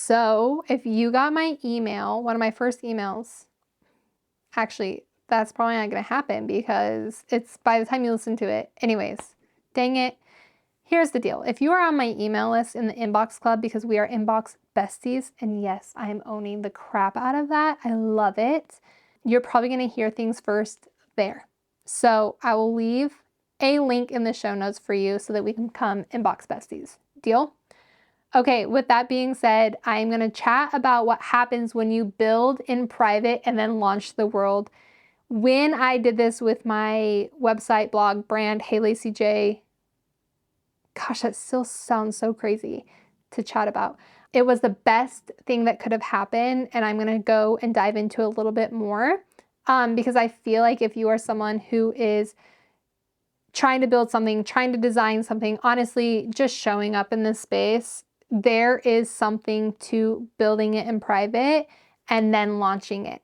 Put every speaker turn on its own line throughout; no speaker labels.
So if you got my email, one of my first emails, actually, that's probably not going to happen because it's by the time you listen to it. Anyways, dang it. Here's the deal. If you are on my email list in the inbox club, because we are inbox besties, and yes, I am owning the crap out of that. I love it. You're probably going to hear things first there. So I will leave a link in the show notes for you so that we can become inbox besties. Deal? Okay, with that being said, I'm going to chat about what happens when you build in private and then launch to the world. When I did this with my website, blog, brand, Hey Lacie Jaye, gosh, that still sounds so crazy to chat about. It was the best thing that could have happened, and I'm going to go and dive into a little bit more because I feel like if you are someone who is trying to build something, trying to design something, honestly, just showing up in this space, there is something to building it in private and then launching it,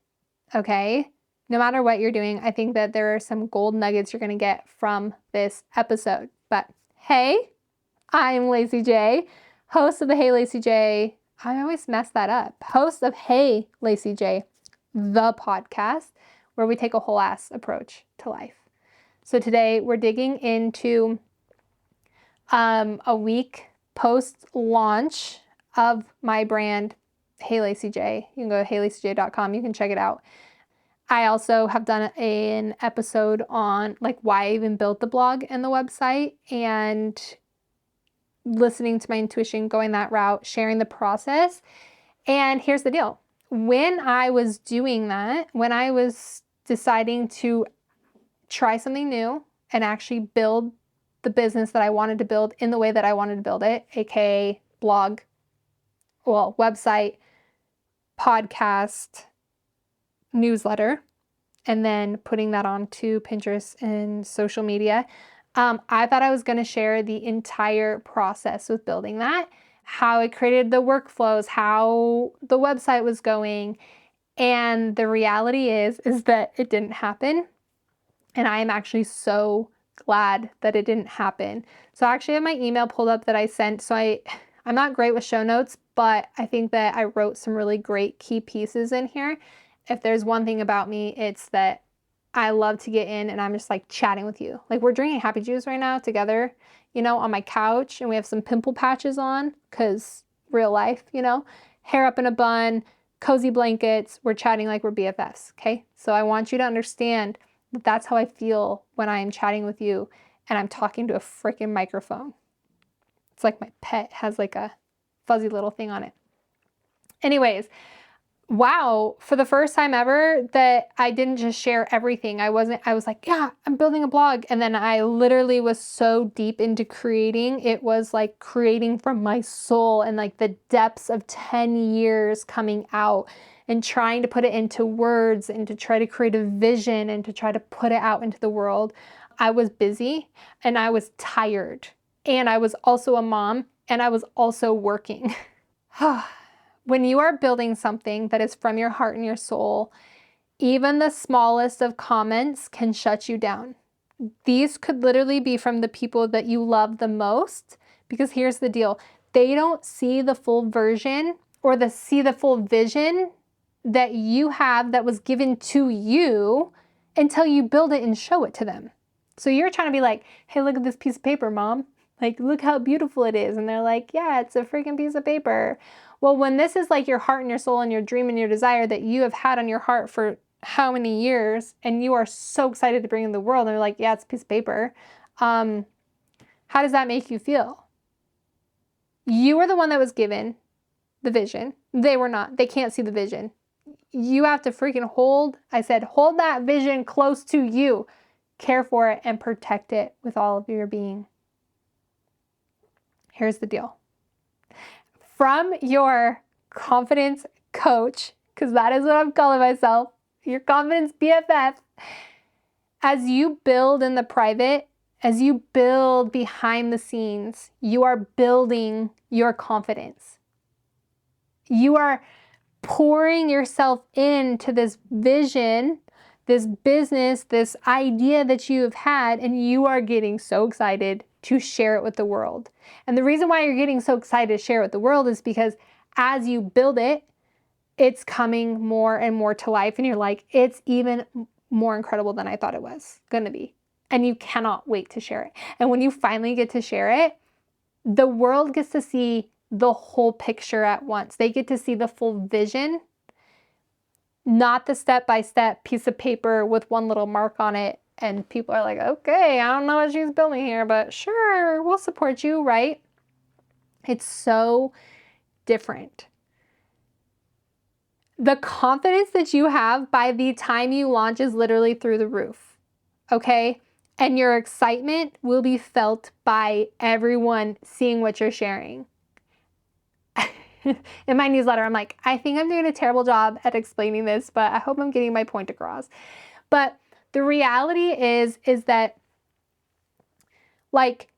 okay? No matter what you're doing, I think that there are some gold nuggets you're going to get from this episode. But hey, I'm Lacie Jaye, host of the Hey Lacie Jaye. I always mess that up. Host of Hey Lacie Jaye, the podcast, where we take a whole ass approach to life. So today we're digging into a week post-launch of my brand, Hey Lacie Jaye. You can go to heylaciejaye.com. You can check it out. I also have done an episode on like why I even built the blog and the website, and listening to my intuition, going that route, sharing the process. And here's the deal. When I was doing that, when I was deciding to try something new and actually build the business that I wanted to build in the way that I wanted to build it, aka blog, website, podcast, newsletter, and then putting that onto Pinterest and social media, I thought I was going to share the entire process with building that, how it created the workflows, how the website was going. And the reality is that it didn't happen. And I am actually so glad that it didn't happen. So I actually have my email pulled up that I sent. So I'm not great with show notes, but I think that I wrote some really great key pieces in here. If there's one thing about me, it's that I love to get in and I'm just like chatting with you. Like we're drinking happy juice right now together, on my couch, and we have some pimple patches on because real life, hair up in a bun, cozy blankets. We're chatting like we're BFFs. Okay. So I want you to understand that that's how I feel when I am chatting with you and I'm talking to a freaking microphone. It's like my pet has like a fuzzy little thing on it. Anyways, wow, for the first time ever that I didn't just share everything. I was like, yeah, I'm building a blog. And then I literally was so deep into creating. It was like creating from my soul and like the depths of 10 years coming out and trying to put it into words and to try to create a vision and to try to put it out into the world. I was busy and I was tired, and I was also a mom, and I was also working. When you are building something that is from your heart and your soul, even the smallest of comments can shut you down. These could literally be from the people that you love the most, because here's the deal. They don't see the full version or see the full vision that you have that was given to you until you build it and show it to them. So you're trying to be like, hey, look at this piece of paper, mom. Like, look how beautiful it is. And they're like, yeah, it's a freaking piece of paper. Well, when this is like your heart and your soul and your dream and your desire that you have had on your heart for how many years, and you are so excited to bring in the world, and they're like, yeah, it's a piece of paper. How does that make you feel? You are the one that was given the vision. They were not. They can't see the vision. You have to freaking hold that vision close to you. Care for it and protect it with all of your being. Here's the deal. From your confidence coach, because that is what I'm calling myself, your confidence BFF, as you build in the private, as you build behind the scenes, you are building your confidence. You are pouring yourself into this vision, this business, this idea that you have had, and you are getting so excited to share it with the world. And the reason why you're getting so excited to share it with the world is because as you build it, it's coming more and more to life. And you're like, it's even more incredible than I thought it was going to be. And you cannot wait to share it. And when you finally get to share it, the world gets to see the whole picture at once. They get to see the full vision, not the step-by-step piece of paper with one little mark on it. And people are like, okay, I don't know what she's building here, but sure, we'll support you, right? It's so different. The confidence that you have by the time you launch is literally through the roof, okay? And your excitement will be felt by everyone seeing what you're sharing. In my newsletter, I'm like, I think I'm doing a terrible job at explaining this, but I hope I'm getting my point across. But the reality is that, like,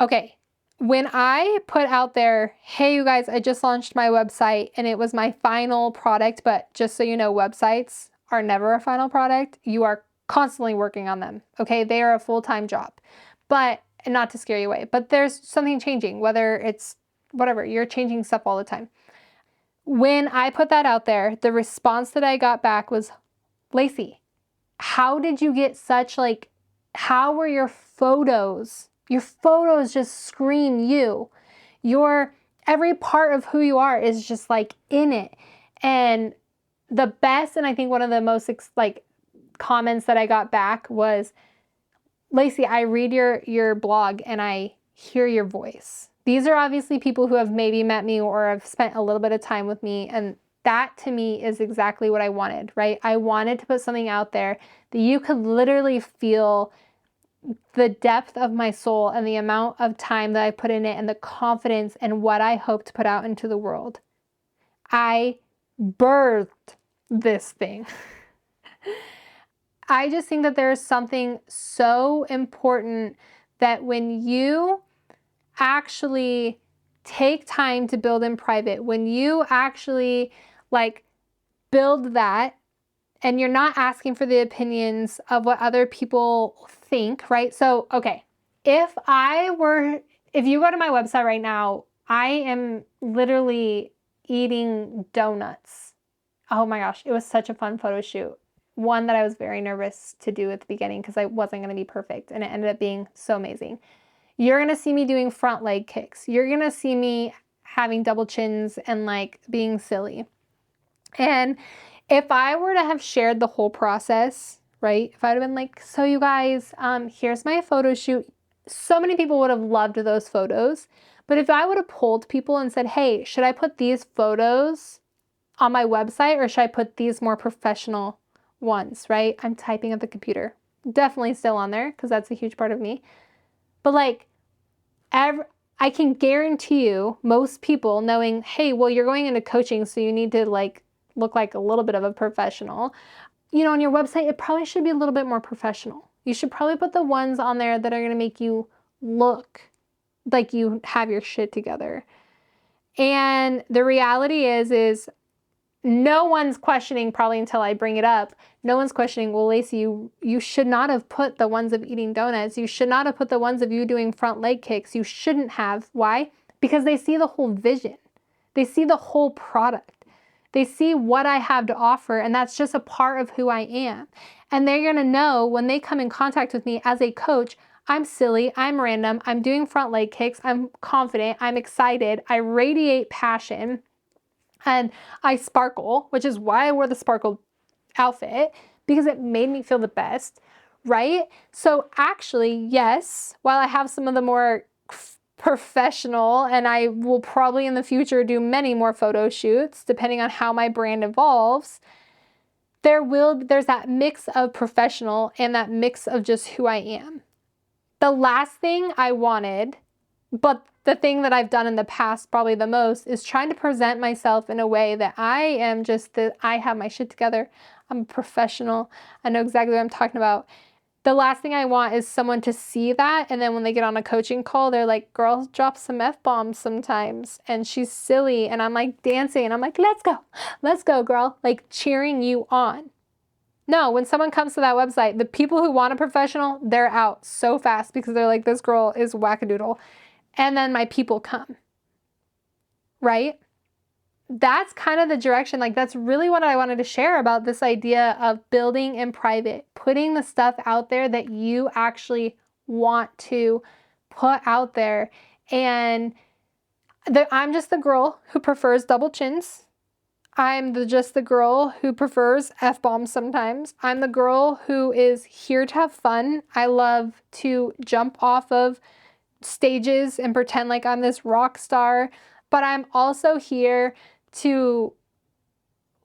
okay, when I put out there, hey, you guys, I just launched my website and it was my final product, but just so you know, websites are never a final product. You are constantly working on them, okay? They are a full-time job, but, and not to scare you away, but there's something changing, whether it's whatever, you're changing stuff all the time. When I put that out there, the response that I got back was, Lacie, how did you get such, like, how were your photos? Your photos just scream you. Your every part of who you are is just like in it. And the best, and I think one of the most like comments that I got back was, Lacie, I read your blog and I hear your voice. These are obviously people who have maybe met me or have spent a little bit of time with me, and that to me is exactly what I wanted, right? I wanted to put something out there that you could literally feel the depth of my soul and the amount of time that I put in it and the confidence and what I hope to put out into the world. I birthed this thing. I just think that there's something so important that when you actually take time to build in private, when you actually like build that, and you're not asking for the opinions of what other people think, right? So, okay, if you go to my website right now, I am literally eating donuts. Oh my gosh, it was such a fun photo shoot. One that I was very nervous to do at the beginning because I wasn't going to be perfect, and it ended up being so amazing. You're going to see me doing front leg kicks. You're going to see me having double chins and like being silly. And if I were to have shared the whole process, right? If I'd have been like, so you guys, here's my photo shoot. So many people would have loved those photos. But if I would have polled people and said, hey, should I put these photos on my website or should I put these more professional ones, right? I'm typing at the computer. Definitely still on there because that's a huge part of me. But like, I can guarantee you most people knowing, hey, well, you're going into coaching, so you need to like look like a little bit of a professional. You know, on your website, it probably should be a little bit more professional. You should probably put the ones on there that are going to make you look like you have your shit together. And the reality is no one's questioning, probably until I bring it up, no one's questioning, well, Lacie, you should not have put the ones of eating donuts. You should not have put the ones of you doing front leg kicks. You shouldn't have. Why? Because they see the whole vision. They see the whole product. They see what I have to offer, and that's just a part of who I am. And they're going to know when they come in contact with me as a coach, I'm silly, I'm random, I'm doing front leg kicks, I'm confident, I'm excited, I radiate passion, and I sparkle, which is why I wore the sparkle outfit, because it made me feel the best, right? So actually, yes, while I have some of the more professional, and I will probably in the future do many more photo shoots, depending on how my brand evolves, there's that mix of professional and that mix of just who I am. The last thing I wanted, but the thing that I've done in the past probably the most, is trying to present myself in a way that I am I have my shit together. I'm a professional. I know exactly what I'm talking about. The last thing I want is someone to see that, and then when they get on a coaching call, they're like, girl, drop some F-bombs sometimes, and she's silly, and I'm like dancing, and I'm like, let's go, girl, like cheering you on. No, when someone comes to that website, the people who want a professional, they're out so fast because they're like, this girl is wackadoodle. And then my people come, right? that's kind of the direction. Like, that's really what I wanted to share about this idea of building in private, putting the stuff out there that you actually want to put out there. And I'm just the girl who prefers double chins. I'm just the girl who prefers F-bombs sometimes. I'm the girl who is here to have fun. I love to jump off of stages and pretend like I'm this rock star. But I'm also here to,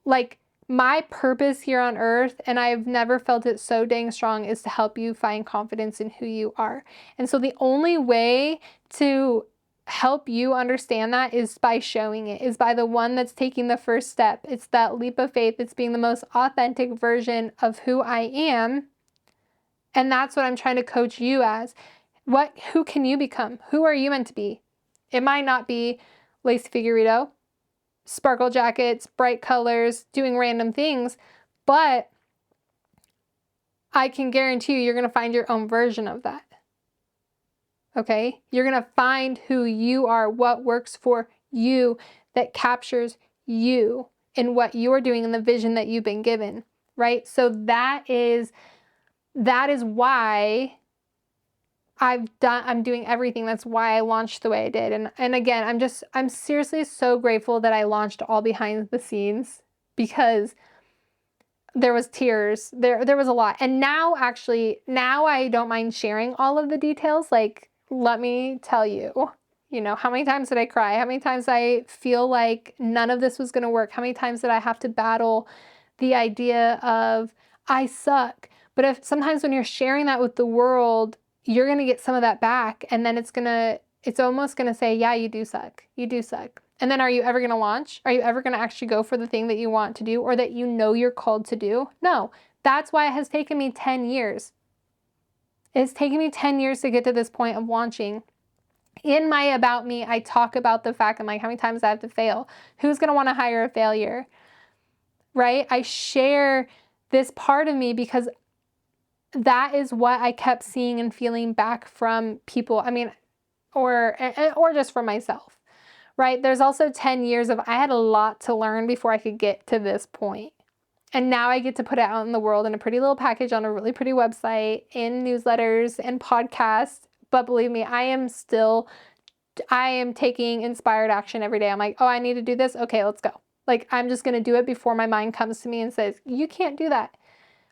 like, my purpose here on earth, and I've never felt it so dang strong, is to help you find confidence in who you are. And so the only way to help you understand that is by showing it, is by the one that's taking the first step. It's that leap of faith. It's being the most authentic version of who I am. And that's what I'm trying to coach you as. Who can you become? Who are you meant to be? It might not be Lacie Figueredo, sparkle jackets, bright colors, doing random things, but I can guarantee you're going to find your own version of that. Okay? You're going to find who you are, what works for you, that captures you in what you're doing and the vision that you've been given, right? So that is why I'm doing everything. That's why I launched the way I did. And again, I'm seriously so grateful that I launched all behind the scenes, because there was tears. There was a lot. And now I don't mind sharing all of the details. Like, let me tell you, how many times did I cry? How many times I feel like none of this was going to work? How many times did I have to battle the idea of I suck? But sometimes when you're sharing that with the world, you're going to get some of that back. And then it's almost going to say, yeah, you do suck. You do suck. And then are you ever going to launch? Are you ever going to actually go for the thing that you want to do, or that you're called to do? No. That's why it has taken me 10 years. It's taken me 10 years to get to this point of launching. In my About Me, I talk about the fact, I'm like, how many times I have to fail? Who's going to want to hire a failure? Right? I share this part of me because that is what I kept seeing and feeling back from people. I mean, or just from myself, right? There's also 10 years of, I had a lot to learn before I could get to this point. And now I get to put it out in the world in a pretty little package on a really pretty website, in newsletters and podcasts. But believe me, I am taking inspired action every day. I'm like, oh, I need to do this. Okay, let's go. Like, I'm just going to do it before my mind comes to me and says, you can't do that.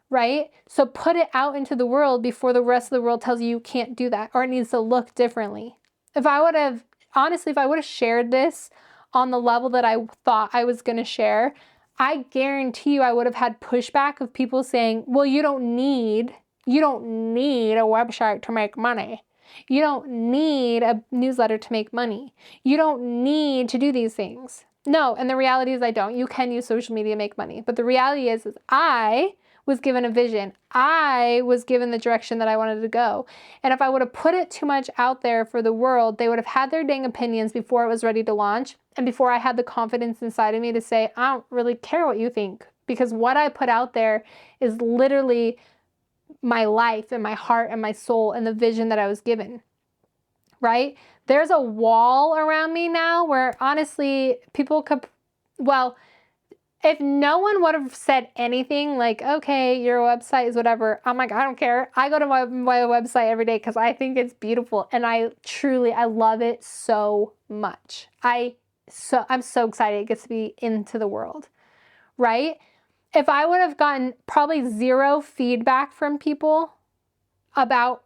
Right? So put it out into the world before the rest of the world tells you can't do that, or it needs to look differently. If I would have shared this on the level that I thought I was going to share, I guarantee you I would have had pushback of people saying, well, you don't need a website to make money. You don't need a newsletter to make money. You don't need to do these things. No, and the reality is I don't. You can use social media to make money. But the reality is I was given a vision. I was given the direction that I wanted to go. And if I would have put it too much out there for the world, they would have had their dang opinions before it was ready to launch, and before I had the confidence inside of me to say, I don't really care what you think, because what I put out there is literally my life and my heart and my soul and the vision that I was given, right? There's a wall around me now where honestly people could, well, if no one would have said anything like, okay, your website is whatever, I'm like, I don't care. I go to my website every day because I think it's beautiful. And I love it so much. I'm so excited it gets to be into the world, right? If I would have gotten probably zero feedback from people about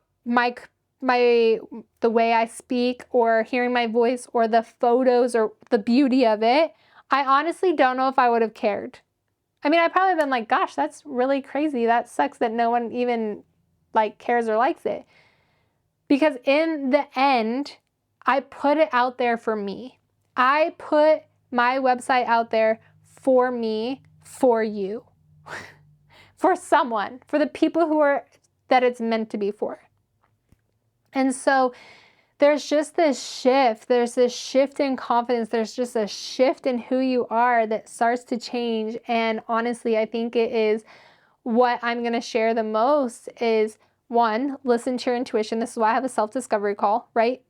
the way I speak, or hearing my voice, or the photos, or the beauty of it, I honestly don't know if I would have cared. I mean, I'd probably been like, gosh, that's really crazy. That sucks that no one even cares or likes it. Because in the end, I put it out there for me. I put my website out there for me, for you, for someone, for the people that it's meant to be for. And so there's just this shift. There's this shift in confidence. There's just a shift in who you are that starts to change. And honestly, I think it is what I'm going to share the most is, one, listen to your intuition. This is why I have a self-discovery call, right?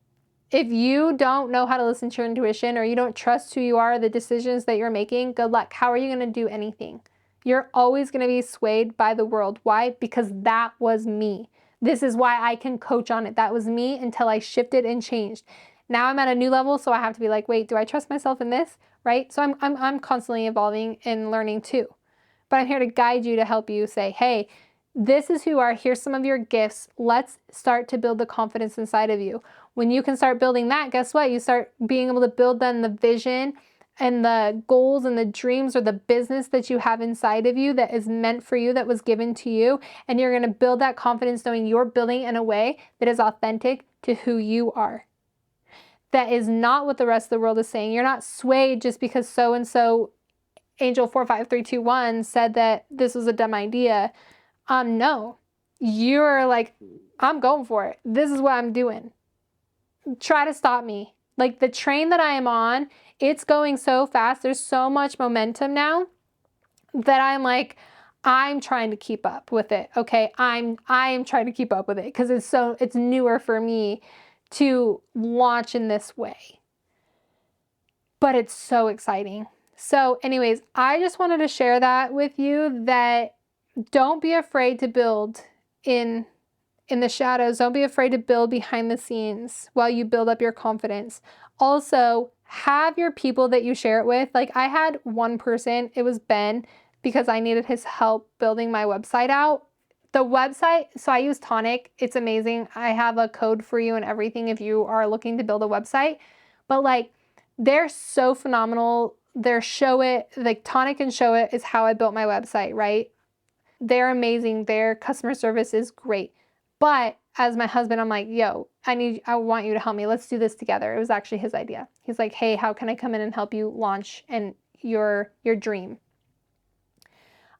If you don't know how to listen to your intuition, or you don't trust who you are, the decisions that you're making, good luck. How are you going to do anything? You're always going to be swayed by the world. Why? Because that was me. This is why I can coach on it. That was me until I shifted and changed. Now I'm at a new level, so I have to be like, wait, do I trust myself in this? Right? So I'm constantly evolving and learning too. But I'm here to guide you, to help you say, hey, this is who you are. Here's some of your gifts. Let's start to build the confidence inside of you. When you can start building that, guess what? You start being able to build then the vision and the goals and the dreams, or the business that you have inside of you that is meant for you, that was given to you. And you're going to build that confidence knowing you're building in a way that is authentic to who you are. That is not what the rest of the world is saying. You're not swayed just because so-and-so Angel 45321 said that this was a dumb idea. No. You're like, I'm going for it. This is what I'm doing. Try to stop me. Like, the train that I am on, it's going so fast. There's so much momentum now that I'm like, I'm trying to keep up with it. Okay. I am trying to keep up with it because it's newer for me to launch in this way. But it's so exciting. So anyways, I just wanted to share that with you, that don't be afraid to build in the shadows. Don't be afraid to build behind the scenes while you build up your confidence. Also, have your people that you share it with. Like, I had one person, it was Ben, because I needed his help building my website out. The website, so I use Tonic. It's amazing. I have a code for you and everything if you are looking to build a website. But like, they're so phenomenal. Their Show It, like Tonic and Show It is how I built my website, right? They're amazing. Their customer service is great. But as my husband, I'm like, yo, I want you to help me. Let's do this together. It was actually his idea. He's like, hey, how can I come in and help you launch and your dream?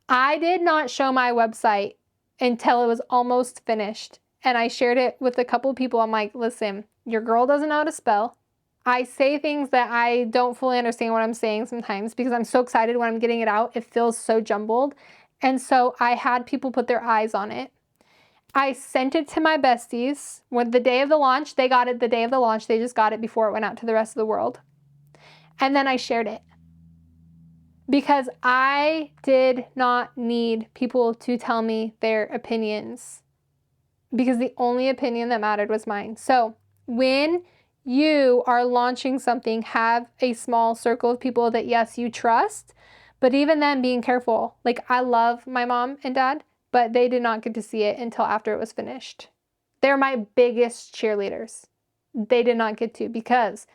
I did not show my website until it was almost finished. And I shared it with a couple of people. I'm like, listen, your girl doesn't know how to spell. I say things that I don't fully understand what I'm saying sometimes because I'm so excited when I'm getting it out. It feels so jumbled. And so I had people put their eyes on it. I sent it to my besties. When the day of the launch, they got it the day of the launch. They just got it before it went out to the rest of the world. And then I shared it. Because I did not need people to tell me their opinions. Because the only opinion that mattered was mine. So when you are launching something, have a small circle of people that, yes, you trust. But even then, being careful. Like, I love my mom and dad, but they did not get to see it until after it was finished. They're my biggest cheerleaders. They did not get to, because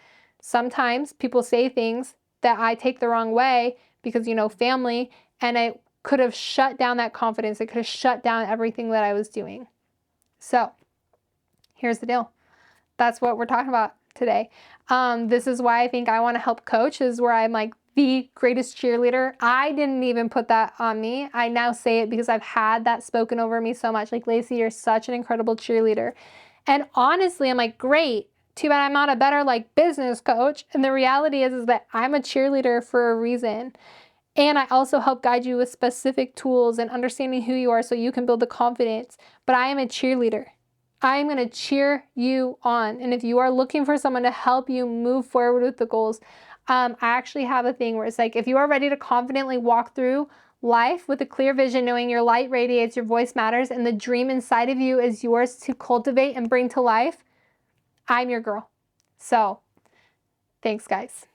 sometimes people say things that I take the wrong way because, family, and it could have shut down that confidence. It could have shut down everything that I was doing. So here's the deal. That's what we're talking about today. This is why I think I want to help coach. This is where I'm like the greatest cheerleader. I didn't even put that on me. I now say it because I've had that spoken over me so much. Like, Lacie, you're such an incredible cheerleader. And honestly, I'm like, great. Too bad I'm not a better business coach. And the reality is that I'm a cheerleader for a reason. And I also help guide you with specific tools and understanding who you are so you can build the confidence. But I am a cheerleader. I am going to cheer you on. And if you are looking for someone to help you move forward with the goals, I actually have a thing where it's like, if you are ready to confidently walk through life with a clear vision, knowing your light radiates, your voice matters, and the dream inside of you is yours to cultivate and bring to life, I'm your girl. So, thanks, guys.